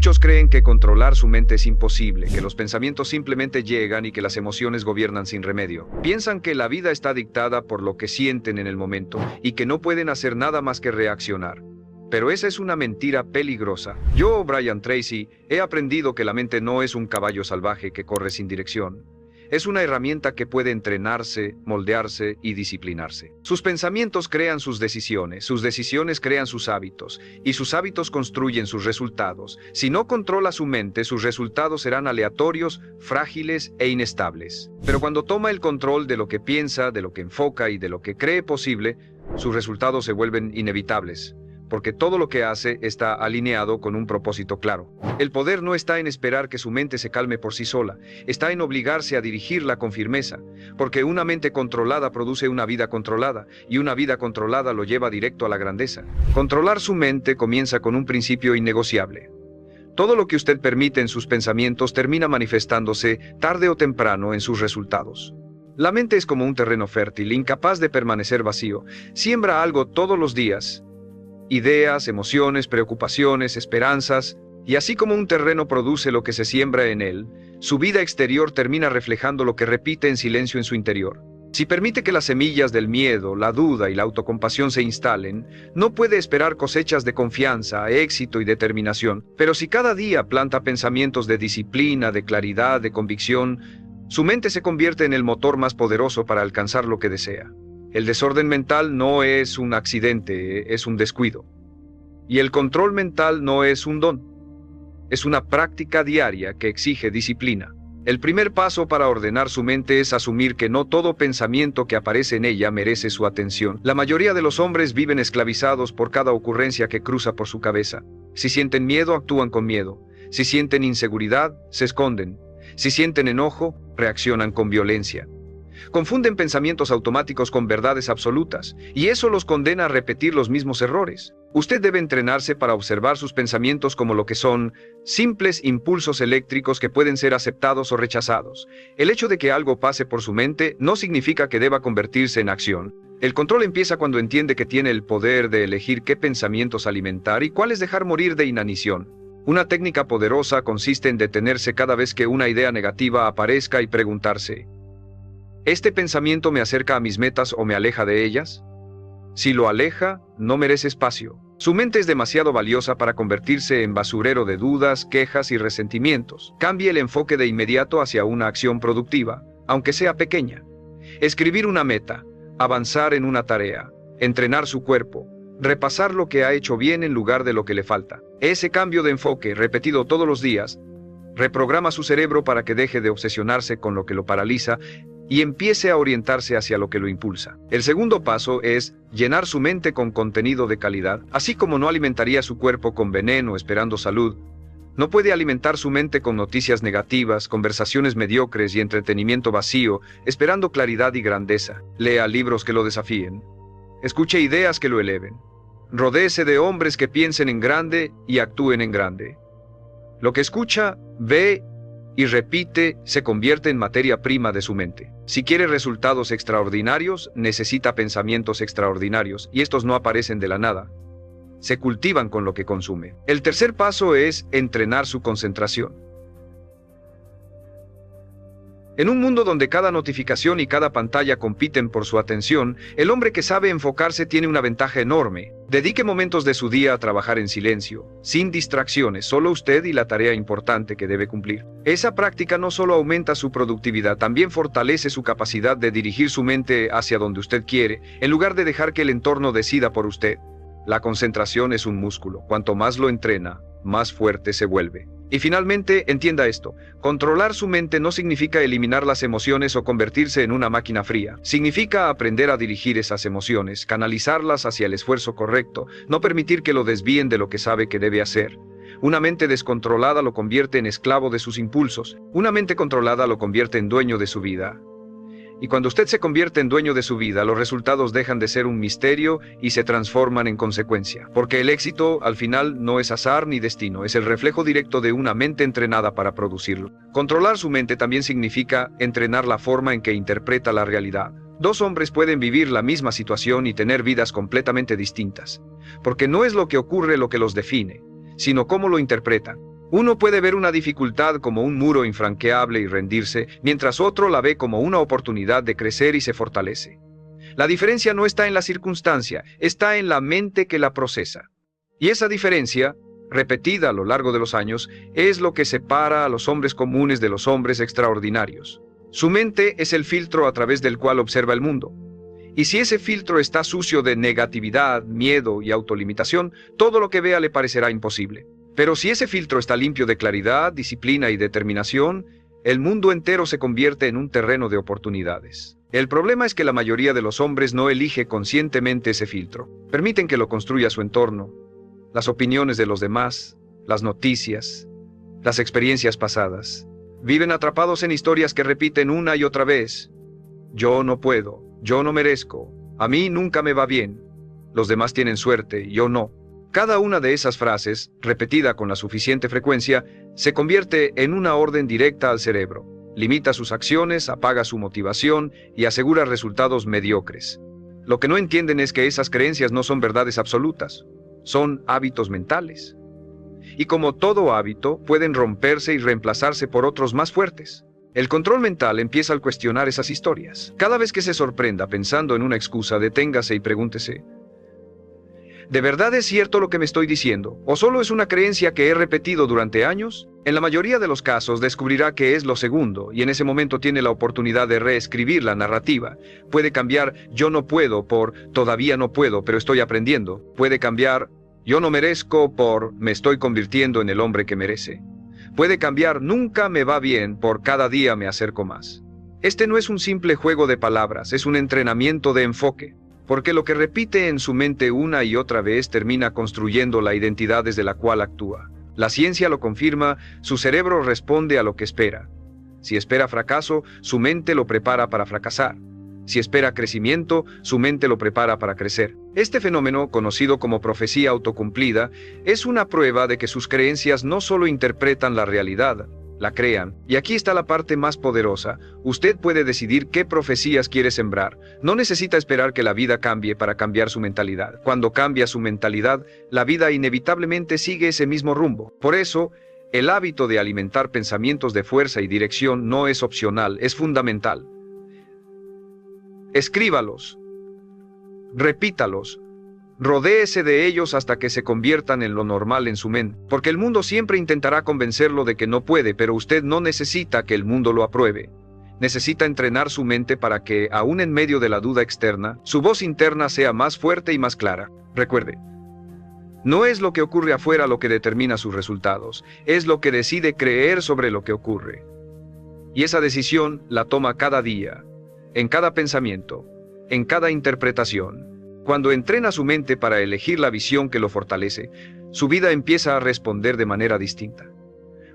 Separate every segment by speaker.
Speaker 1: Muchos creen que controlar su mente es imposible, que los pensamientos simplemente llegan y que las emociones gobiernan sin remedio. Piensan que la vida está dictada por lo que sienten en el momento y que no pueden hacer nada más que reaccionar. Pero esa es una mentira peligrosa. Yo, Brian Tracy, he aprendido que la mente no es un caballo salvaje que corre sin dirección. Es una herramienta que puede entrenarse, moldearse y disciplinarse. Sus pensamientos crean sus decisiones crean sus hábitos, y sus hábitos construyen sus resultados. Si no controla su mente, sus resultados serán aleatorios, frágiles e inestables. Pero cuando toma el control de lo que piensa, de lo que enfoca y de lo que cree posible, sus resultados se vuelven inevitables, porque todo lo que hace está alineado con un propósito claro. El poder no está en esperar que su mente se calme por sí sola, está en obligarse a dirigirla con firmeza, porque una mente controlada produce una vida controlada, y una vida controlada lo lleva directo a la grandeza. Controlar su mente comienza con un principio innegociable. Todo lo que usted permite en sus pensamientos termina manifestándose tarde o temprano en sus resultados. La mente es como un terreno fértil, incapaz de permanecer vacío. Siembra algo todos los días. Ideas, emociones, preocupaciones, esperanzas, y así como un terreno produce lo que se siembra en él, su vida exterior termina reflejando lo que repite en silencio en su interior. Si permite que las semillas del miedo, la duda y la autocompasión se instalen, no puede esperar cosechas de confianza, éxito y determinación. Pero si cada día planta pensamientos de disciplina, de claridad, de convicción, su mente se convierte en el motor más poderoso para alcanzar lo que desea. El desorden mental no es un accidente, es un descuido. Y el control mental no es un don. Es una práctica diaria que exige disciplina. El primer paso para ordenar su mente es asumir que no todo pensamiento que aparece en ella merece su atención. La mayoría de los hombres viven esclavizados por cada ocurrencia que cruza por su cabeza. Si sienten miedo, actúan con miedo. Si sienten inseguridad, se esconden. Si sienten enojo, reaccionan con violencia. Confunden pensamientos automáticos con verdades absolutas, y eso los condena a repetir los mismos errores. Usted debe entrenarse para observar sus pensamientos como lo que son: simples impulsos eléctricos que pueden ser aceptados o rechazados. El hecho de que algo pase por su mente no significa que deba convertirse en acción. El control empieza cuando entiende que tiene el poder de elegir qué pensamientos alimentar y cuáles dejar morir de inanición. Una técnica poderosa consiste en detenerse cada vez que una idea negativa aparezca y preguntarse: ¿este pensamiento me acerca a mis metas o me aleja de ellas? Si lo aleja, no merece espacio. Su mente es demasiado valiosa para convertirse en basurero de dudas, quejas y resentimientos. Cambie el enfoque de inmediato hacia una acción productiva, aunque sea pequeña. Escribir una meta, avanzar en una tarea, entrenar su cuerpo, repasar lo que ha hecho bien en lugar de lo que le falta. Ese cambio de enfoque, repetido todos los días, reprograma su cerebro para que deje de obsesionarse con lo que lo paraliza y empiece a orientarse hacia lo que lo impulsa. El segundo paso es llenar su mente con contenido de calidad. Así como no alimentaría su cuerpo con veneno esperando salud, no puede alimentar su mente con noticias negativas, conversaciones mediocres y entretenimiento vacío, esperando claridad y grandeza. Lea libros que lo desafíen. Escuche ideas que lo eleven. Rodéese de hombres que piensen en grande y actúen en grande. Lo que escucha, ve y repite se convierte en materia prima de su mente. Si quiere resultados extraordinarios, necesita pensamientos extraordinarios, y estos no aparecen de la nada. Se cultivan con lo que consume. El tercer paso es entrenar su concentración. En un mundo donde cada notificación y cada pantalla compiten por su atención, el hombre que sabe enfocarse tiene una ventaja enorme. Dedique momentos de su día a trabajar en silencio, sin distracciones, solo usted y la tarea importante que debe cumplir. Esa práctica no solo aumenta su productividad, también fortalece su capacidad de dirigir su mente hacia donde usted quiere, en lugar de dejar que el entorno decida por usted. La concentración es un músculo. Cuanto más lo entrena, más fuerte se vuelve. Y finalmente, entienda esto: controlar su mente no significa eliminar las emociones o convertirse en una máquina fría. Significa aprender a dirigir esas emociones, canalizarlas hacia el esfuerzo correcto, no permitir que lo desvíen de lo que sabe que debe hacer. Una mente descontrolada lo convierte en esclavo de sus impulsos. Una mente controlada lo convierte en dueño de su vida. Y cuando usted se convierte en dueño de su vida, los resultados dejan de ser un misterio y se transforman en consecuencia. Porque el éxito, al final, no es azar ni destino, es el reflejo directo de una mente entrenada para producirlo. Controlar su mente también significa entrenar la forma en que interpreta la realidad. Dos hombres pueden vivir la misma situación y tener vidas completamente distintas. Porque no es lo que ocurre lo que los define, sino cómo lo interpretan. Uno puede ver una dificultad como un muro infranqueable y rendirse, mientras otro la ve como una oportunidad de crecer y se fortalece. La diferencia no está en la circunstancia, está en la mente que la procesa. Y esa diferencia, repetida a lo largo de los años, es lo que separa a los hombres comunes de los hombres extraordinarios. Su mente es el filtro a través del cual observa el mundo. Y si ese filtro está sucio de negatividad, miedo y autolimitación, todo lo que vea le parecerá imposible. Pero si ese filtro está limpio de claridad, disciplina y determinación, el mundo entero se convierte en un terreno de oportunidades. El problema es que la mayoría de los hombres no elige conscientemente ese filtro. Permiten que lo construya su entorno, las opiniones de los demás, las noticias, las experiencias pasadas. Viven atrapados en historias que repiten una y otra vez. Yo no puedo, yo no merezco, a mí nunca me va bien, los demás tienen suerte, yo no. Cada una de esas frases, repetida con la suficiente frecuencia, se convierte en una orden directa al cerebro. Limita sus acciones, apaga su motivación y asegura resultados mediocres. Lo que no entienden es que esas creencias no son verdades absolutas, son hábitos mentales. Y como todo hábito, pueden romperse y reemplazarse por otros más fuertes. El control mental empieza al cuestionar esas historias. Cada vez que se sorprenda pensando en una excusa, deténgase y pregúntese: ¿de verdad es cierto lo que me estoy diciendo? ¿O solo es una creencia que he repetido durante años? En la mayoría de los casos descubrirá que es lo segundo, y en ese momento tiene la oportunidad de reescribir la narrativa. Puede cambiar yo no puedo por todavía no puedo, pero estoy aprendiendo. Puede cambiar yo no merezco por me estoy convirtiendo en el hombre que merece. Puede cambiar nunca me va bien por cada día me acerco más. Este no es un simple juego de palabras, es un entrenamiento de enfoque. Porque lo que repite en su mente una y otra vez termina construyendo la identidad desde la cual actúa. La ciencia lo confirma, su cerebro responde a lo que espera. Si espera fracaso, su mente lo prepara para fracasar. Si espera crecimiento, su mente lo prepara para crecer. Este fenómeno, conocido como profecía autocumplida, es una prueba de que sus creencias no solo interpretan la realidad, la crean. Y aquí está la parte más poderosa. Usted puede decidir qué profecías quiere sembrar. No necesita esperar que la vida cambie para cambiar su mentalidad. Cuando cambia su mentalidad, la vida inevitablemente sigue ese mismo rumbo. Por eso, el hábito de alimentar pensamientos de fuerza y dirección no es opcional, es fundamental. Escríbalos. Repítalos. Rodéese de ellos hasta que se conviertan en lo normal en su mente, porque el mundo siempre intentará convencerlo de que no puede, pero usted no necesita que el mundo lo apruebe. Necesita entrenar su mente para que, aún en medio de la duda externa, su voz interna sea más fuerte y más clara. Recuerde, no es lo que ocurre afuera lo que determina sus resultados, es lo que decide creer sobre lo que ocurre. Y esa decisión la toma cada día, en cada pensamiento, en cada interpretación. Cuando entrena su mente para elegir la visión que lo fortalece, su vida empieza a responder de manera distinta.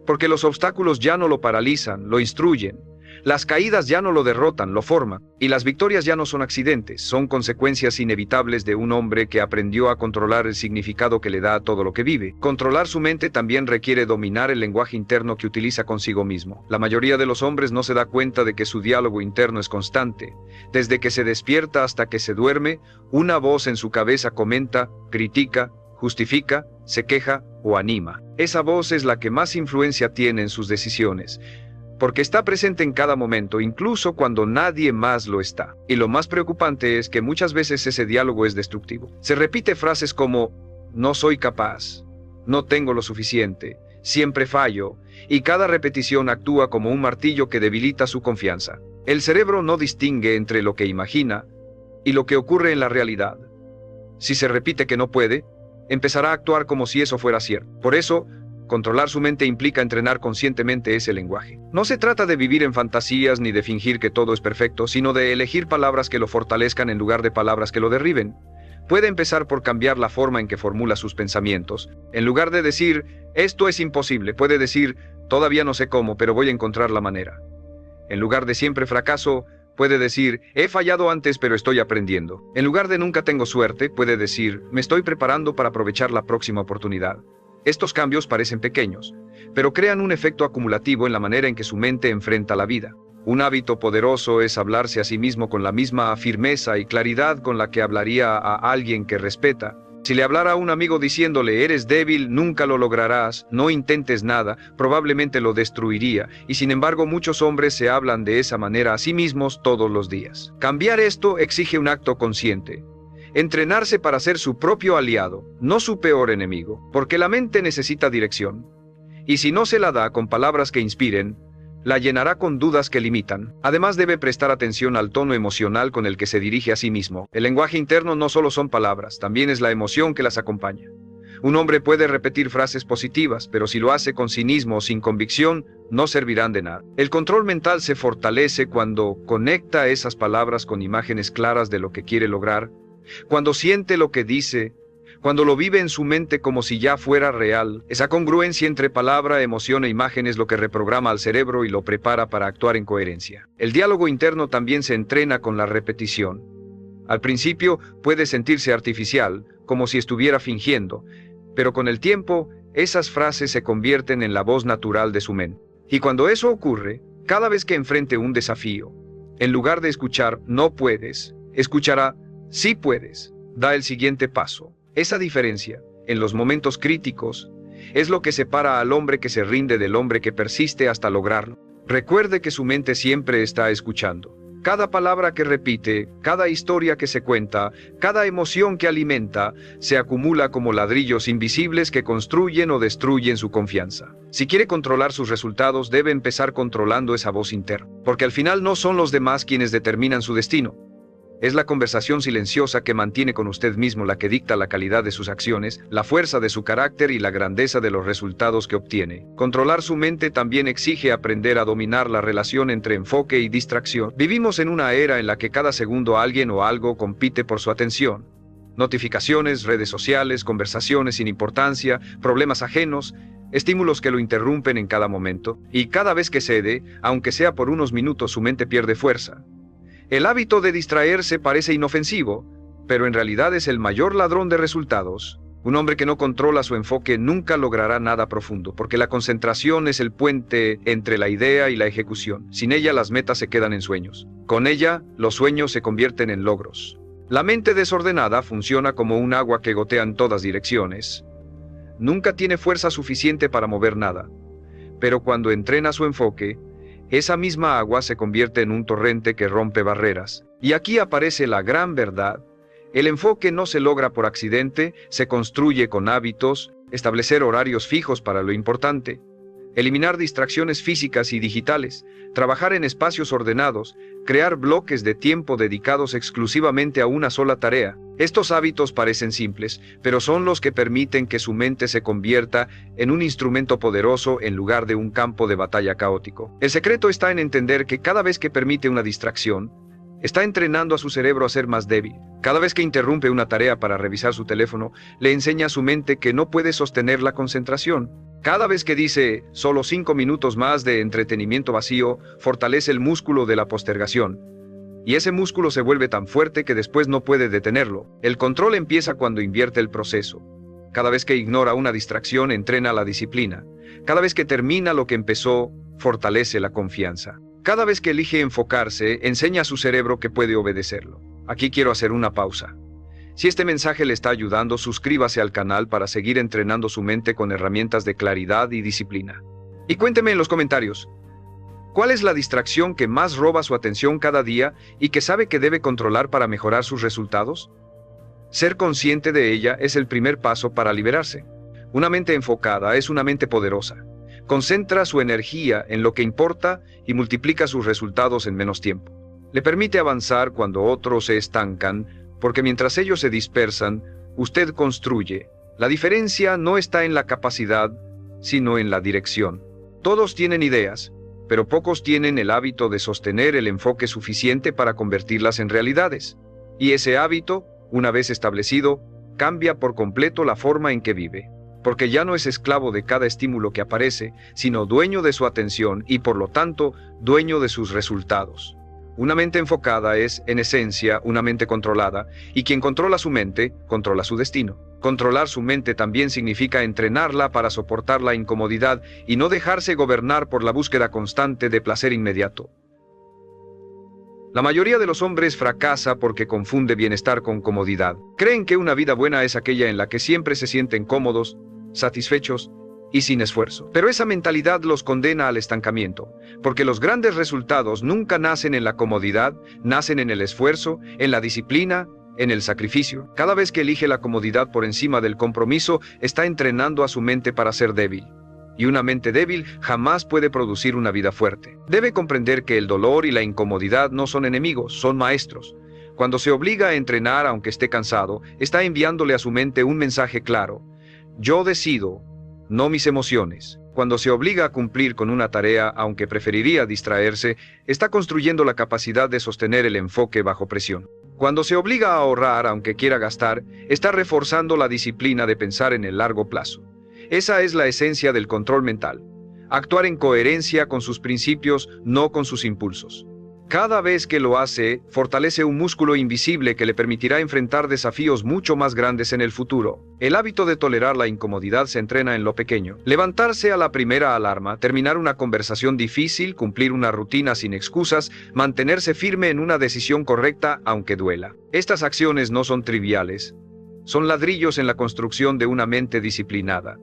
Speaker 1: Porque los obstáculos ya no lo paralizan, lo instruyen. Las caídas ya no lo derrotan, lo forman. Y las victorias ya no son accidentes, son consecuencias inevitables de un hombre que aprendió a controlar el significado que le da a todo lo que vive. Controlar su mente también requiere dominar el lenguaje interno que utiliza consigo mismo. La mayoría de los hombres no se da cuenta de que su diálogo interno es constante. Desde que se despierta hasta que se duerme, una voz en su cabeza comenta, critica, justifica, se queja o anima. Esa voz es la que más influencia tiene en sus decisiones, porque está presente en cada momento, incluso cuando nadie más lo está. Y lo más preocupante es que muchas veces ese diálogo es destructivo. Se repite frases como, no soy capaz, no tengo lo suficiente, siempre fallo, y cada repetición actúa como un martillo que debilita su confianza. El cerebro no distingue entre lo que imagina y lo que ocurre en la realidad. Si se repite que no puede, empezará a actuar como si eso fuera cierto. Por eso, controlar su mente implica entrenar conscientemente ese lenguaje. No se trata de vivir en fantasías ni de fingir que todo es perfecto, sino de elegir palabras que lo fortalezcan en lugar de palabras que lo derriben. Puede empezar por cambiar la forma en que formula sus pensamientos. En lugar de decir, esto es imposible, puede decir, todavía no sé cómo, pero voy a encontrar la manera. En lugar de siempre fracaso, puede decir, he fallado antes pero estoy aprendiendo. En lugar de nunca tengo suerte, puede decir, me estoy preparando para aprovechar la próxima oportunidad. Estos cambios parecen pequeños, pero crean un efecto acumulativo en la manera en que su mente enfrenta la vida. Un hábito poderoso es hablarse a sí mismo con la misma firmeza y claridad con la que hablaría a alguien que respeta, Si le hablara a un amigo diciéndole eres débil, nunca lo lograrás, no intentes nada, probablemente lo destruiría, y sin embargo muchos hombres se hablan de esa manera a sí mismos todos los días. Cambiar esto exige un acto consciente. Entrenarse para ser su propio aliado, no su peor enemigo, porque la mente necesita dirección. Y si no se la da con palabras que inspiren, la llenará con dudas que limitan. Además debe prestar atención al tono emocional con el que se dirige a sí mismo. El lenguaje interno no solo son palabras, también es la emoción que las acompaña. Un hombre puede repetir frases positivas, pero si lo hace con cinismo o sin convicción, no servirán de nada. El control mental se fortalece cuando conecta esas palabras con imágenes claras de lo que quiere lograr, cuando siente lo que dice, cuando lo vive en su mente como si ya fuera real. Esa congruencia entre palabra, emoción e imagen es lo que reprograma al cerebro y lo prepara para actuar en coherencia. El diálogo interno también se entrena con la repetición. Al principio puede sentirse artificial, como si estuviera fingiendo, pero con el tiempo, esas frases se convierten en la voz natural de su mente. Y cuando eso ocurre, cada vez que enfrente un desafío, en lugar de escuchar "no puedes", escuchará "sí puedes". Da el siguiente paso. Esa diferencia, en los momentos críticos, es lo que separa al hombre que se rinde del hombre que persiste hasta lograrlo. Recuerde que su mente siempre está escuchando. Cada palabra que repite, cada historia que se cuenta, cada emoción que alimenta, se acumula como ladrillos invisibles que construyen o destruyen su confianza. Si quiere controlar sus resultados, debe empezar controlando esa voz interna, porque al final no son los demás quienes determinan su destino. Es la conversación silenciosa que mantiene con usted mismo la que dicta la calidad de sus acciones, la fuerza de su carácter y la grandeza de los resultados que obtiene. Controlar su mente también exige aprender a dominar la relación entre enfoque y distracción. Vivimos en una era en la que cada segundo alguien o algo compite por su atención. Notificaciones, redes sociales, conversaciones sin importancia, problemas ajenos, estímulos que lo interrumpen en cada momento, y cada vez que cede, aunque sea por unos minutos, su mente pierde fuerza. El hábito de distraerse parece inofensivo, pero en realidad es el mayor ladrón de resultados. Un hombre que no controla su enfoque nunca logrará nada profundo, porque la concentración es el puente entre la idea y la ejecución. Sin ella, las metas se quedan en sueños. Con ella, los sueños se convierten en logros. La mente desordenada funciona como un agua que gotea en todas direcciones. Nunca tiene fuerza suficiente para mover nada. Pero cuando entrena su enfoque, esa misma agua se convierte en un torrente que rompe barreras. Y aquí aparece la gran verdad. El enfoque no se logra por accidente, se construye con hábitos, establecer horarios fijos para lo importante, eliminar distracciones físicas y digitales, trabajar en espacios ordenados, crear bloques de tiempo dedicados exclusivamente a una sola tarea. Estos hábitos parecen simples, pero son los que permiten que su mente se convierta en un instrumento poderoso en lugar de un campo de batalla caótico. El secreto está en entender que cada vez que permite una distracción, está entrenando a su cerebro a ser más débil. Cada vez que interrumpe una tarea para revisar su teléfono, le enseña a su mente que no puede sostener la concentración. Cada vez que dice solo 5 minutos más de entretenimiento vacío, fortalece el músculo de la postergación. Y ese músculo se vuelve tan fuerte que después no puede detenerlo. El control empieza cuando invierte el proceso. Cada vez que ignora una distracción, entrena la disciplina. Cada vez que termina lo que empezó, fortalece la confianza. Cada vez que elige enfocarse, enseña a su cerebro que puede obedecerlo. Aquí quiero hacer una pausa. Si este mensaje le está ayudando, suscríbase al canal para seguir entrenando su mente con herramientas de claridad y disciplina. Y cuénteme en los comentarios, ¿cuál es la distracción que más roba su atención cada día y que sabe que debe controlar para mejorar sus resultados? Ser consciente de ella es el primer paso para liberarse. Una mente enfocada es una mente poderosa. Concentra su energía en lo que importa y multiplica sus resultados en menos tiempo. Le permite avanzar cuando otros se estancan, porque mientras ellos se dispersan, usted construye. La diferencia no está en la capacidad, sino en la dirección. Todos tienen ideas, pero pocos tienen el hábito de sostener el enfoque suficiente para convertirlas en realidades. Y ese hábito, una vez establecido, cambia por completo la forma en que vive. Porque ya no es esclavo de cada estímulo que aparece, sino dueño de su atención y por lo tanto, dueño de sus resultados. Una mente enfocada es, en esencia, una mente controlada, y quien controla su mente, controla su destino. Controlar su mente también significa entrenarla para soportar la incomodidad y no dejarse gobernar por la búsqueda constante de placer inmediato. La mayoría de los hombres fracasa porque confunde bienestar con comodidad. Creen que una vida buena es aquella en la que siempre se sienten cómodos, satisfechos y sin esfuerzo. Pero esa mentalidad los condena al estancamiento, porque los grandes resultados nunca nacen en la comodidad, nacen en el esfuerzo, en la disciplina, en el sacrificio. Cada vez que elige la comodidad por encima del compromiso, está entrenando a su mente para ser débil. Y una mente débil jamás puede producir una vida fuerte. Debe comprender que el dolor y la incomodidad no son enemigos, son maestros. Cuando se obliga a entrenar aunque esté cansado, está enviándole a su mente un mensaje claro. Yo decido, no mis emociones. Cuando se obliga a cumplir con una tarea, aunque preferiría distraerse, está construyendo la capacidad de sostener el enfoque bajo presión. Cuando se obliga a ahorrar, aunque quiera gastar, está reforzando la disciplina de pensar en el largo plazo. Esa es la esencia del control mental. Actuar en coherencia con sus principios, no con sus impulsos. Cada vez que lo hace, fortalece un músculo invisible que le permitirá enfrentar desafíos mucho más grandes en el futuro. El hábito de tolerar la incomodidad se entrena en lo pequeño. Levantarse a la primera alarma, terminar una conversación difícil, cumplir una rutina sin excusas, mantenerse firme en una decisión correcta aunque duela. Estas acciones no son triviales. Son ladrillos en la construcción de una mente disciplinada.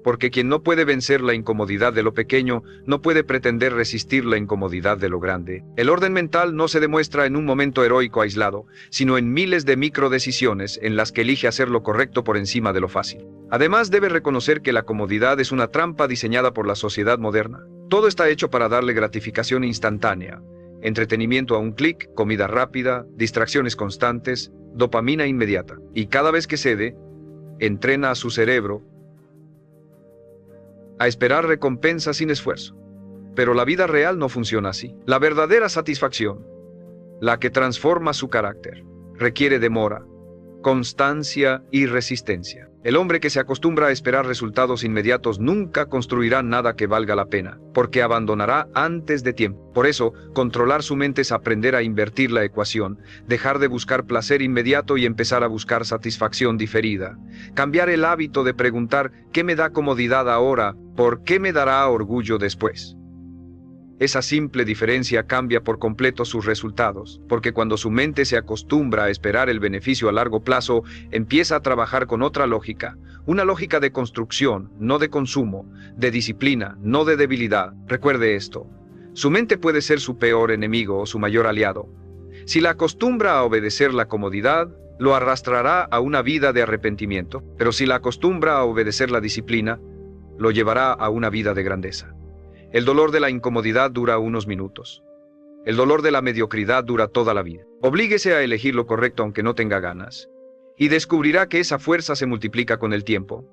Speaker 1: Porque quien no puede vencer la incomodidad de lo pequeño, no puede pretender resistir la incomodidad de lo grande. El orden mental no se demuestra en un momento heroico aislado, sino en miles de microdecisiones en las que elige hacer lo correcto por encima de lo fácil. Además, debe reconocer que la comodidad es una trampa diseñada por la sociedad moderna. Todo está hecho para darle gratificación instantánea, entretenimiento a un clic, comida rápida, distracciones constantes, dopamina inmediata. Y cada vez que cede, entrena a su cerebro a esperar recompensa sin esfuerzo. Pero la vida real no funciona así. La verdadera satisfacción, la que transforma su carácter, requiere demora, constancia y resistencia. El hombre que se acostumbra a esperar resultados inmediatos nunca construirá nada que valga la pena, porque abandonará antes de tiempo. Por eso, controlar su mente es aprender a invertir la ecuación, dejar de buscar placer inmediato y empezar a buscar satisfacción diferida. Cambiar el hábito de preguntar ¿qué me da comodidad ahora? ¿Por qué me dará orgullo después? Esa simple diferencia cambia por completo sus resultados, porque cuando su mente se acostumbra a esperar el beneficio a largo plazo, empieza a trabajar con otra lógica, una lógica de construcción, no de consumo, de disciplina, no de debilidad. Recuerde esto, su mente puede ser su peor enemigo o su mayor aliado. Si la acostumbra a obedecer la comodidad, lo arrastrará a una vida de arrepentimiento, pero si la acostumbra a obedecer la disciplina, lo llevará a una vida de grandeza. El dolor de la incomodidad dura unos minutos. El dolor de la mediocridad dura toda la vida. Oblíguese a elegir lo correcto aunque no tenga ganas, y descubrirá que esa fuerza se multiplica con el tiempo.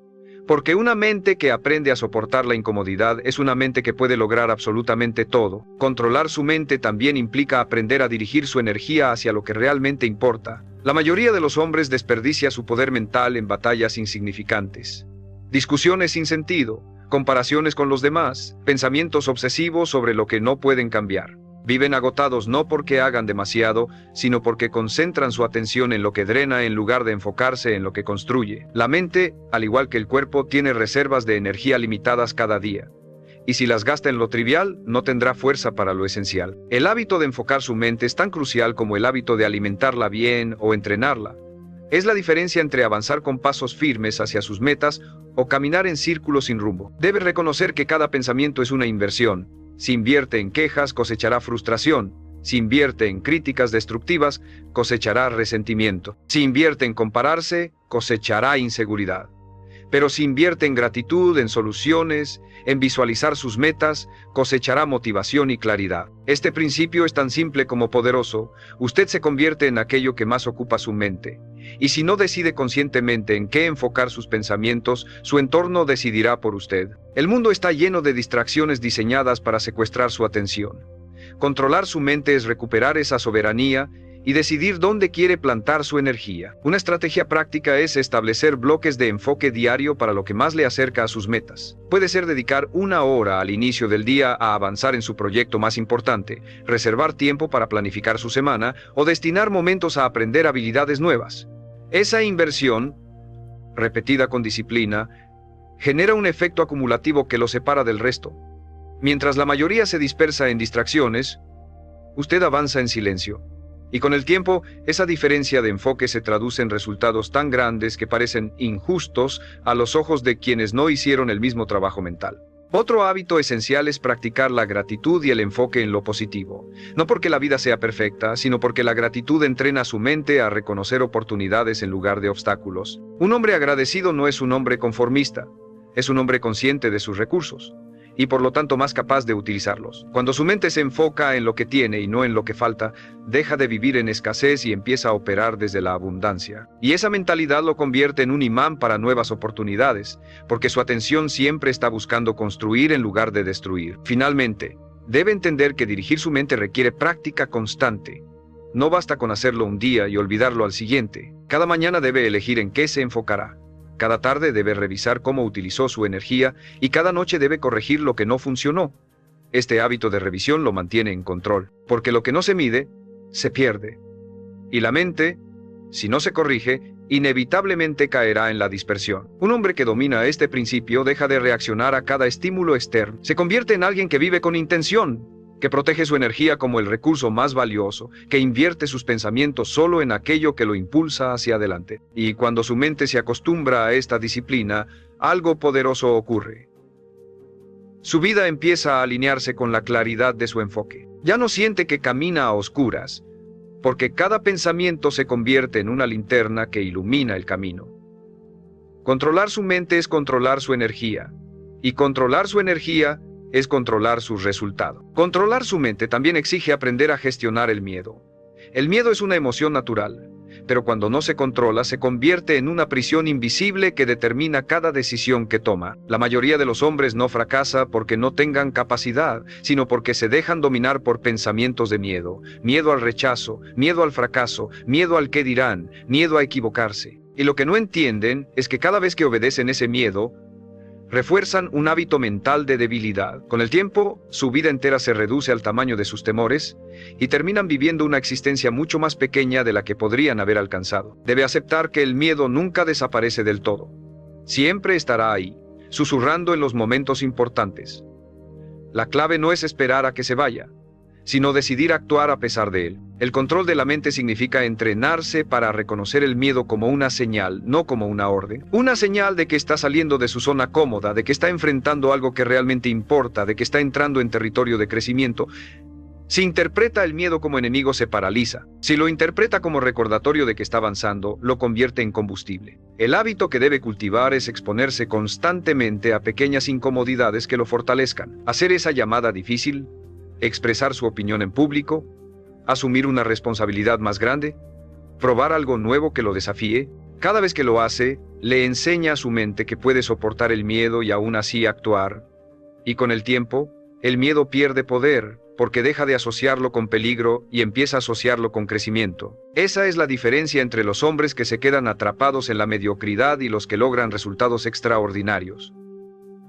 Speaker 1: Porque una mente que aprende a soportar la incomodidad es una mente que puede lograr absolutamente todo. Controlar su mente también implica aprender a dirigir su energía hacia lo que realmente importa. La mayoría de los hombres desperdicia su poder mental en batallas insignificantes, discusiones sin sentido, comparaciones con los demás, pensamientos obsesivos sobre lo que no pueden cambiar. Viven agotados no porque hagan demasiado, sino porque concentran su atención en lo que drena en lugar de enfocarse en lo que construye. La mente, al igual que el cuerpo, tiene reservas de energía limitadas cada día. Y si las gasta en lo trivial, no tendrá fuerza para lo esencial. El hábito de enfocar su mente es tan crucial como el hábito de alimentarla bien o entrenarla. Es la diferencia entre avanzar con pasos firmes hacia sus metas o caminar en círculos sin rumbo. Debe reconocer que cada pensamiento es una inversión. Si invierte en quejas, cosechará frustración. Si invierte en críticas destructivas, cosechará resentimiento. Si invierte en compararse, cosechará inseguridad. Pero si invierte en gratitud, en soluciones, en visualizar sus metas, cosechará motivación y claridad. Este principio es tan simple como poderoso. Usted se convierte en aquello que más ocupa su mente. Y si no decide conscientemente en qué enfocar sus pensamientos, su entorno decidirá por usted. El mundo está lleno de distracciones diseñadas para secuestrar su atención. Controlar su mente es recuperar esa soberanía y decidir dónde quiere plantar su energía. Una estrategia práctica es establecer bloques de enfoque diario para lo que más le acerca a sus metas. Puede ser dedicar 1 hora al inicio del día a avanzar en su proyecto más importante, reservar tiempo para planificar su semana o destinar momentos a aprender habilidades nuevas. Esa inversión, repetida con disciplina, genera un efecto acumulativo que lo separa del resto. Mientras la mayoría se dispersa en distracciones, usted avanza en silencio. Y con el tiempo, esa diferencia de enfoque se traduce en resultados tan grandes que parecen injustos a los ojos de quienes no hicieron el mismo trabajo mental. Otro hábito esencial es practicar la gratitud y el enfoque en lo positivo. No porque la vida sea perfecta, sino porque la gratitud entrena su mente a reconocer oportunidades en lugar de obstáculos. Un hombre agradecido no es un hombre conformista, es un hombre consciente de sus recursos, y por lo tanto más capaz de utilizarlos. Cuando su mente se enfoca en lo que tiene y no en lo que falta, deja de vivir en escasez y empieza a operar desde la abundancia. Y esa mentalidad lo convierte en un imán para nuevas oportunidades, porque su atención siempre está buscando construir en lugar de destruir. Finalmente, debe entender que dirigir su mente requiere práctica constante. No basta con hacerlo un día y olvidarlo al siguiente. Cada mañana debe elegir en qué se enfocará. Cada tarde debe revisar cómo utilizó su energía y cada noche debe corregir lo que no funcionó. Este hábito de revisión lo mantiene en control, porque lo que no se mide, se pierde. Y la mente, si no se corrige, inevitablemente caerá en la dispersión. Un hombre que domina este principio deja de reaccionar a cada estímulo externo. Se convierte en alguien que vive con intención, que protege su energía como el recurso más valioso, que invierte sus pensamientos solo en aquello que lo impulsa hacia adelante. Y cuando su mente se acostumbra a esta disciplina, algo poderoso ocurre. Su vida empieza a alinearse con la claridad de su enfoque. Ya no siente que camina a oscuras, porque cada pensamiento se convierte en una linterna que ilumina el camino. Controlar su mente es controlar su energía, y controlar su energía es controlar sus resultados. Controlar su mente también exige aprender a gestionar el miedo. El miedo es una emoción natural, pero cuando no se controla se convierte en una prisión invisible que determina cada decisión que toma. La mayoría de los hombres no fracasa porque no tengan capacidad, sino porque se dejan dominar por pensamientos de miedo. Miedo al rechazo, miedo al fracaso, miedo al qué dirán, miedo a equivocarse. Y lo que no entienden es que cada vez que obedecen ese miedo, refuerzan un hábito mental de debilidad. Con el tiempo, su vida entera se reduce al tamaño de sus temores y terminan viviendo una existencia mucho más pequeña de la que podrían haber alcanzado. Debe aceptar que el miedo nunca desaparece del todo. Siempre estará ahí, susurrando en los momentos importantes. La clave no es esperar a que se vaya, sino decidir actuar a pesar de él. El control de la mente significa entrenarse para reconocer el miedo como una señal, no como una orden. Una señal de que está saliendo de su zona cómoda, de que está enfrentando algo que realmente importa, de que está entrando en territorio de crecimiento. Si interpreta el miedo como enemigo, se paraliza. Si lo interpreta como recordatorio de que está avanzando, lo convierte en combustible. El hábito que debe cultivar es exponerse constantemente a pequeñas incomodidades que lo fortalezcan. Hacer esa llamada difícil, expresar su opinión en público, asumir una responsabilidad más grande, probar algo nuevo que lo desafíe. Cada vez que lo hace, le enseña a su mente que puede soportar el miedo y aún así actuar. Y con el tiempo, el miedo pierde poder, porque deja de asociarlo con peligro y empieza a asociarlo con crecimiento. Esa es la diferencia entre los hombres que se quedan atrapados en la mediocridad y los que logran resultados extraordinarios.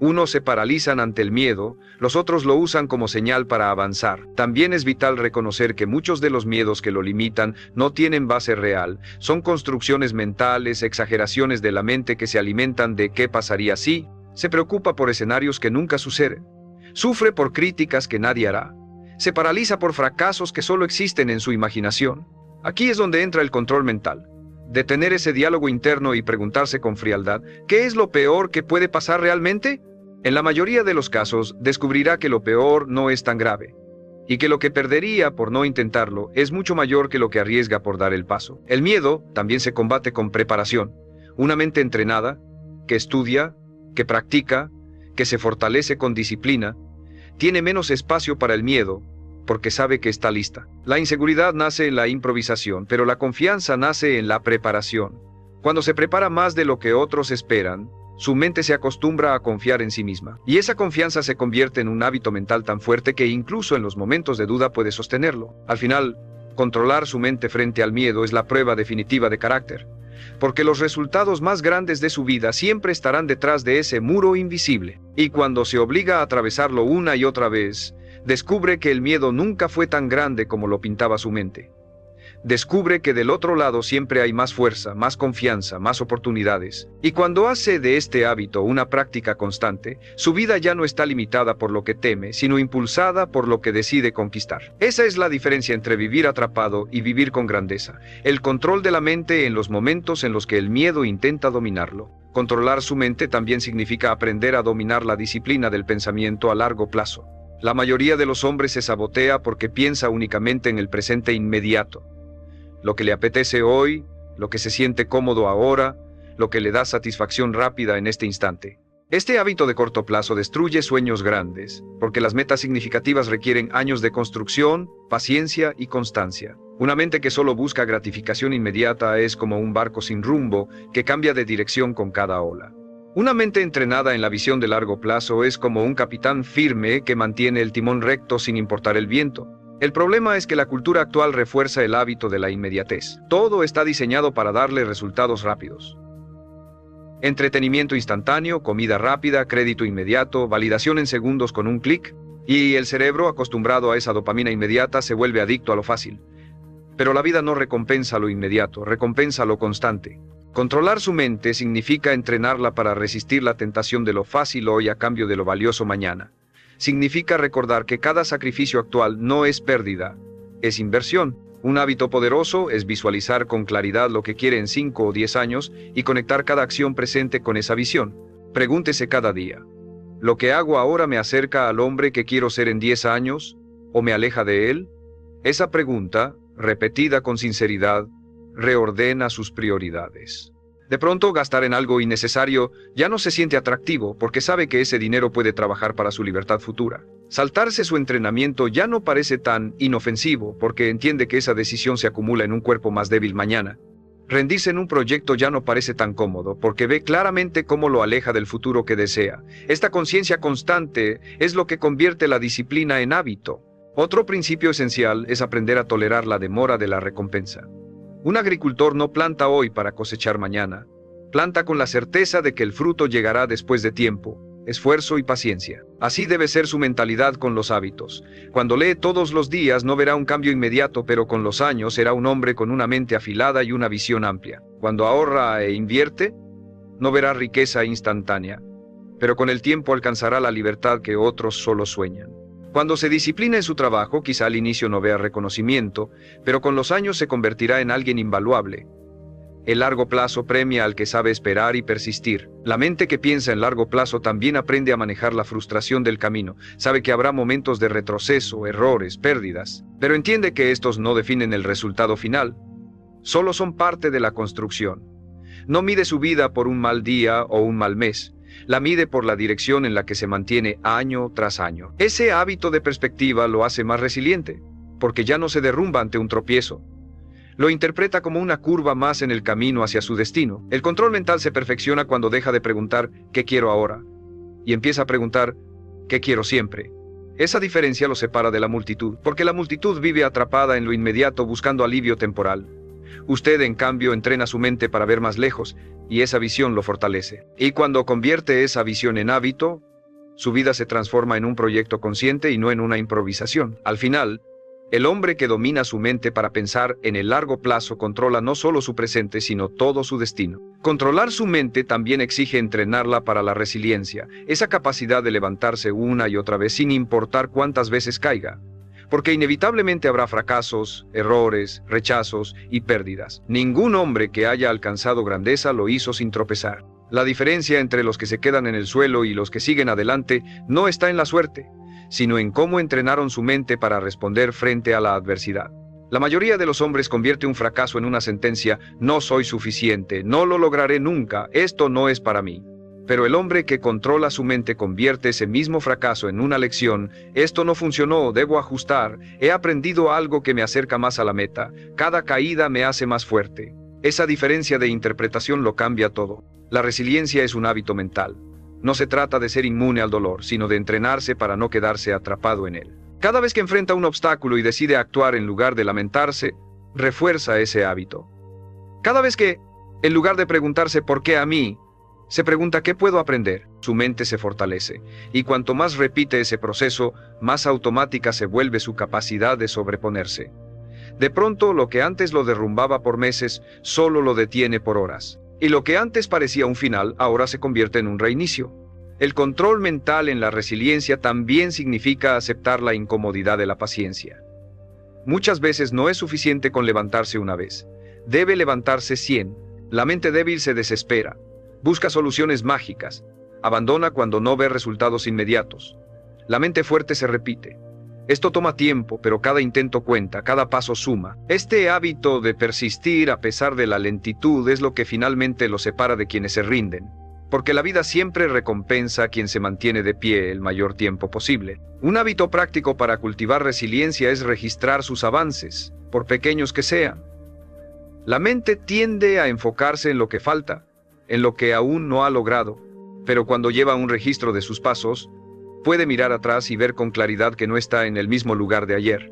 Speaker 1: Unos se paralizan ante el miedo, los otros lo usan como señal para avanzar. También es vital reconocer que muchos de los miedos que lo limitan no tienen base real, son construcciones mentales, exageraciones de la mente que se alimentan de qué pasaría si. Se preocupa por escenarios que nunca suceden, sufre por críticas que nadie hará, se paraliza por fracasos que solo existen en su imaginación. Aquí es donde entra el control mental. Detener ese diálogo interno y preguntarse con frialdad, ¿qué es lo peor que puede pasar realmente? En la mayoría de los casos, descubrirá que lo peor no es tan grave, y que lo que perdería por no intentarlo es mucho mayor que lo que arriesga por dar el paso. El miedo también se combate con preparación. Una mente entrenada, que estudia, que practica, que se fortalece con disciplina, tiene menos espacio para el miedo, porque sabe que está lista. La inseguridad nace en la improvisación, pero la confianza nace en la preparación. Cuando se prepara más de lo que otros esperan, su mente se acostumbra a confiar en sí misma. Y esa confianza se convierte en un hábito mental tan fuerte que incluso en los momentos de duda puede sostenerlo. Al final, controlar su mente frente al miedo es la prueba definitiva de carácter, porque los resultados más grandes de su vida siempre estarán detrás de ese muro invisible. Y cuando se obliga a atravesarlo una y otra vez, descubre que el miedo nunca fue tan grande como lo pintaba su mente. descubre que del otro lado siempre hay más fuerza, más confianza, más oportunidades. Y cuando hace de este hábito una práctica constante, su vida ya no está limitada por lo que teme, sino impulsada por lo que decide conquistar. Esa es la diferencia entre vivir atrapado y vivir con grandeza. El control de la mente en los momentos en los que el miedo intenta dominarlo. Controlar su mente también significa aprender a dominar la disciplina del pensamiento a largo plazo. La mayoría de los hombres se sabotea porque piensa únicamente en el presente inmediato. Lo que le apetece hoy, lo que se siente cómodo ahora, lo que le da satisfacción rápida en este instante. Este hábito de corto plazo destruye sueños grandes, porque las metas significativas requieren años de construcción, paciencia y constancia. Una mente que solo busca gratificación inmediata es como un barco sin rumbo que cambia de dirección con cada ola. Una mente entrenada en la visión de largo plazo es como un capitán firme que mantiene el timón recto sin importar el viento. El problema es que la cultura actual refuerza el hábito de la inmediatez. Todo está diseñado para darle resultados rápidos. Entretenimiento instantáneo, comida rápida, crédito inmediato, validación en segundos con un clic, y el cerebro, acostumbrado a esa dopamina inmediata, se vuelve adicto a lo fácil. Pero la vida no recompensa lo inmediato, recompensa lo constante. Controlar su mente significa entrenarla para resistir la tentación de lo fácil hoy a cambio de lo valioso mañana. Significa recordar que cada sacrificio actual no es pérdida, es inversión. Un hábito poderoso es visualizar con claridad lo que quiere en 5 o 10 años y conectar cada acción presente con esa visión. Pregúntese cada día, ¿lo que hago ahora me acerca al hombre que quiero ser en 10 años o me aleja de él? Esa pregunta, repetida con sinceridad, reordena sus prioridades. De pronto, gastar en algo innecesario ya no se siente atractivo porque sabe que ese dinero puede trabajar para su libertad futura. Saltarse su entrenamiento ya no parece tan inofensivo porque entiende que esa decisión se acumula en un cuerpo más débil mañana. Rendirse en un proyecto ya no parece tan cómodo porque ve claramente cómo lo aleja del futuro que desea. Esta conciencia constante es lo que convierte la disciplina en hábito. Otro principio esencial es aprender a tolerar la demora de la recompensa. Un agricultor no planta hoy para cosechar mañana. Planta con la certeza de que el fruto llegará después de tiempo, esfuerzo y paciencia. Así debe ser su mentalidad con los hábitos. Cuando lee todos los días no verá un cambio inmediato, pero con los años será un hombre con una mente afilada y una visión amplia. Cuando ahorra e invierte, no verá riqueza instantánea, pero con el tiempo alcanzará la libertad que otros solo sueñan. Cuando se disciplina en su trabajo, quizá al inicio no vea reconocimiento, pero con los años se convertirá en alguien invaluable. El largo plazo premia al que sabe esperar y persistir. La mente que piensa en largo plazo también aprende a manejar la frustración del camino. Sabe que habrá momentos de retroceso, errores, pérdidas, pero entiende que estos no definen el resultado final. Solo son parte de la construcción. No mide su vida por un mal día o un mal mes. La mide por la dirección en la que se mantiene año tras año. Ese hábito de perspectiva lo hace más resiliente, porque ya no se derrumba ante un tropiezo. Lo interpreta como una curva más en el camino hacia su destino. El control mental se perfecciona cuando deja de preguntar ¿qué quiero ahora? Y empieza a preguntar ¿qué quiero siempre? Esa diferencia lo separa de la multitud, porque la multitud vive atrapada en lo inmediato buscando alivio temporal. Usted, en cambio, entrena su mente para ver más lejos, y esa visión lo fortalece. Y cuando convierte esa visión en hábito, su vida se transforma en un proyecto consciente y no en una improvisación. Al final, el hombre que domina su mente para pensar en el largo plazo controla no solo su presente, sino todo su destino. Controlar su mente también exige entrenarla para la resiliencia, esa capacidad de levantarse una y otra vez sin importar cuántas veces caiga. Porque inevitablemente habrá fracasos, errores, rechazos y pérdidas. Ningún hombre que haya alcanzado grandeza lo hizo sin tropezar. La diferencia entre los que se quedan en el suelo y los que siguen adelante no está en la suerte, sino en cómo entrenaron su mente para responder frente a la adversidad. La mayoría de los hombres convierte un fracaso en una sentencia: no soy suficiente, no lo lograré nunca, esto no es para mí. Pero el hombre que controla su mente convierte ese mismo fracaso en una lección: esto no funcionó, debo ajustar, he aprendido algo que me acerca más a la meta, cada caída me hace más fuerte. Esa diferencia de interpretación lo cambia todo. La resiliencia es un hábito mental. No se trata de ser inmune al dolor, sino de entrenarse para no quedarse atrapado en él. Cada vez que enfrenta un obstáculo y decide actuar en lugar de lamentarse, refuerza ese hábito. Cada vez que, en lugar de preguntarse ¿por qué a mí?, se pregunta ¿qué puedo aprender?, su mente se fortalece, y cuanto más repite ese proceso, más automática se vuelve su capacidad de sobreponerse. De pronto, lo que antes lo derrumbaba por meses, solo lo detiene por horas. Y lo que antes parecía un final, ahora se convierte en un reinicio. El control mental en la resiliencia también significa aceptar la incomodidad de la paciencia. Muchas veces no es suficiente con levantarse una vez. Debe levantarse 100. La mente débil se desespera. Busca soluciones mágicas. Abandona cuando no ve resultados inmediatos. La mente fuerte se repite. Esto toma tiempo, pero cada intento cuenta, cada paso suma. Este hábito de persistir a pesar de la lentitud es lo que finalmente lo separa de quienes se rinden. Porque la vida siempre recompensa a quien se mantiene de pie el mayor tiempo posible. Un hábito práctico para cultivar resiliencia es registrar sus avances, por pequeños que sean. La mente tiende a enfocarse en lo que falta, en lo que aún no ha logrado, pero cuando lleva un registro de sus pasos, puede mirar atrás y ver con claridad que no está en el mismo lugar de ayer.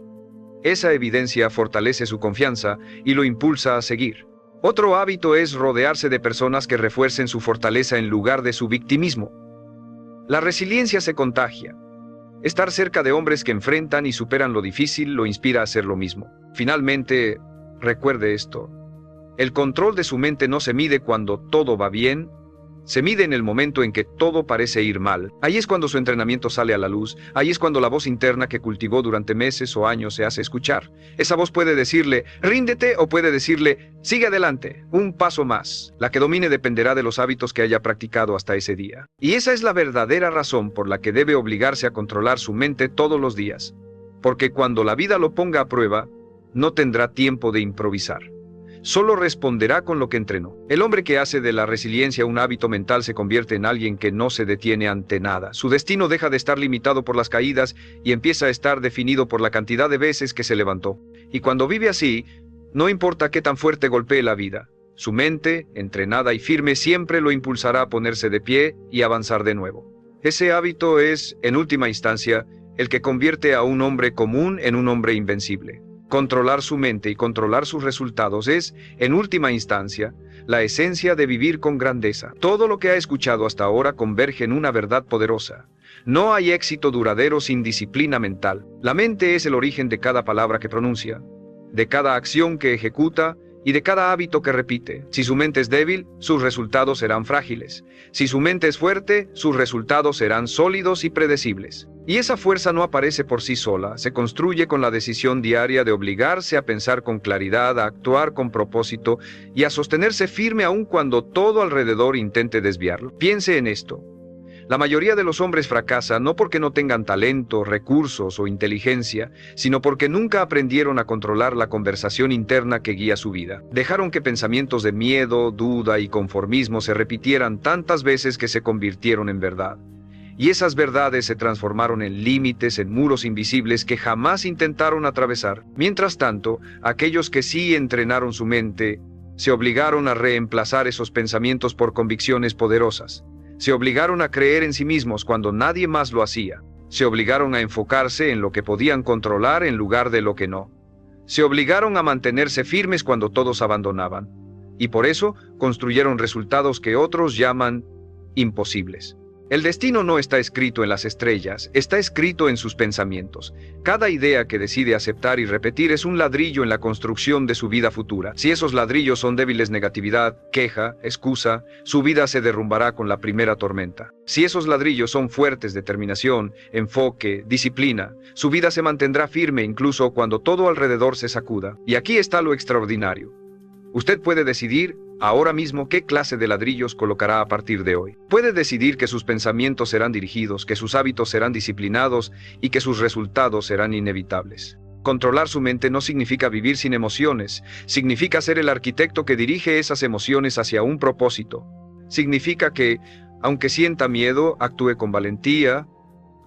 Speaker 1: Esa evidencia fortalece su confianza y lo impulsa a seguir. Otro hábito es rodearse de personas que refuercen su fortaleza en lugar de su victimismo. La resiliencia se contagia. Estar cerca de hombres que enfrentan y superan lo difícil lo inspira a hacer lo mismo. Finalmente, recuerde esto. El control de su mente no se mide cuando todo va bien, se mide en el momento en que todo parece ir mal. Ahí es cuando su entrenamiento sale a la luz, ahí es cuando la voz interna que cultivó durante meses o años se hace escuchar. Esa voz puede decirle, ríndete, o puede decirle, sigue adelante, un paso más. La que domine dependerá de los hábitos que haya practicado hasta ese día. Y esa es la verdadera razón por la que debe obligarse a controlar su mente todos los días. Porque cuando la vida lo ponga a prueba, no tendrá tiempo de improvisar. Solo responderá con lo que entrenó. El hombre que hace de la resiliencia un hábito mental se convierte en alguien que no se detiene ante nada. Su destino deja de estar limitado por las caídas y empieza a estar definido por la cantidad de veces que se levantó. Y cuando vive así, no importa qué tan fuerte golpee la vida, su mente, entrenada y firme, siempre lo impulsará a ponerse de pie y avanzar de nuevo. Ese hábito es, en última instancia, el que convierte a un hombre común en un hombre invencible. Controlar su mente y controlar sus resultados es, en última instancia, la esencia de vivir con grandeza. Todo lo que ha escuchado hasta ahora converge en una verdad poderosa. No hay éxito duradero sin disciplina mental. La mente es el origen de cada palabra que pronuncia, de cada acción que ejecuta y de cada hábito que repite. Si su mente es débil, sus resultados serán frágiles. Si su mente es fuerte, sus resultados serán sólidos y predecibles. Y esa fuerza no aparece por sí sola, se construye con la decisión diaria de obligarse a pensar con claridad, a actuar con propósito y a sostenerse firme aun cuando todo alrededor intente desviarlo. Piense en esto. La mayoría de los hombres fracasa no porque no tengan talento, recursos o inteligencia, sino porque nunca aprendieron a controlar la conversación interna que guía su vida. Dejaron que pensamientos de miedo, duda y conformismo se repitieran tantas veces que se convirtieron en verdad. Y esas verdades se transformaron en límites, en muros invisibles que jamás intentaron atravesar. Mientras tanto, aquellos que sí entrenaron su mente, se obligaron a reemplazar esos pensamientos por convicciones poderosas. Se obligaron a creer en sí mismos cuando nadie más lo hacía. Se obligaron a enfocarse en lo que podían controlar en lugar de lo que no. Se obligaron a mantenerse firmes cuando todos abandonaban. Y por eso construyeron resultados que otros llaman imposibles. El destino no está escrito en las estrellas, está escrito en sus pensamientos. Cada idea que decide aceptar y repetir es un ladrillo en la construcción de su vida futura. Si esos ladrillos son débiles, negatividad, queja, excusa, su vida se derrumbará con la primera tormenta. Si esos ladrillos son fuertes, determinación, enfoque, disciplina, su vida se mantendrá firme incluso cuando todo alrededor se sacuda. Y aquí está lo extraordinario. Usted puede decidir ahora mismo qué clase de ladrillos colocará a partir de hoy. Puede decidir que sus pensamientos serán dirigidos, que sus hábitos serán disciplinados y que sus resultados serán inevitables. Controlar su mente no significa vivir sin emociones, significa ser el arquitecto que dirige esas emociones hacia un propósito. Significa que, aunque sienta miedo, actúe con valentía,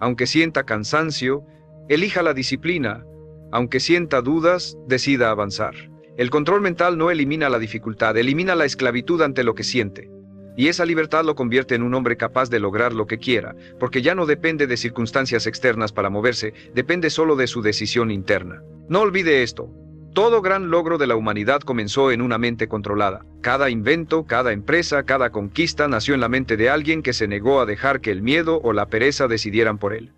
Speaker 1: aunque sienta cansancio, elija la disciplina, aunque sienta dudas, decida avanzar. El control mental no elimina la dificultad, elimina la esclavitud ante lo que siente. Y esa libertad lo convierte en un hombre capaz de lograr lo que quiera, porque ya no depende de circunstancias externas para moverse, depende solo de su decisión interna. No olvide esto. Todo gran logro de la humanidad comenzó en una mente controlada. Cada invento, cada empresa, cada conquista nació en la mente de alguien que se negó a dejar que el miedo o la pereza decidieran por él.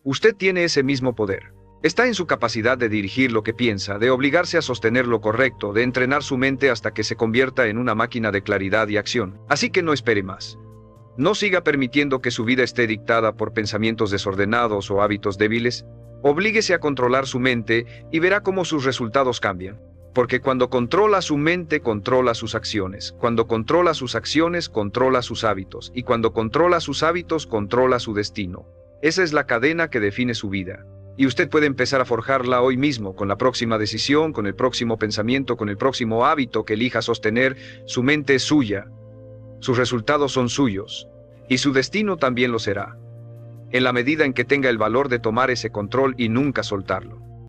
Speaker 1: Usted tiene ese mismo poder. Está en su capacidad de dirigir lo que piensa, de obligarse a sostener lo correcto, de entrenar su mente hasta que se convierta en una máquina de claridad y acción. Así que no espere más. No siga permitiendo que su vida esté dictada por pensamientos desordenados o hábitos débiles. Oblíguese a controlar su mente y verá cómo sus resultados cambian. Porque cuando controla su mente, controla sus acciones. Cuando controla sus acciones, controla sus hábitos. Y cuando controla sus hábitos, controla su destino. Esa es la cadena que define su vida. Y usted puede empezar a forjarla hoy mismo, con la próxima decisión, con el próximo pensamiento, con el próximo hábito que elija sostener. Su mente es suya. Sus resultados son suyos. Y su destino también lo será. En la medida en que tenga el valor de tomar ese control y nunca soltarlo.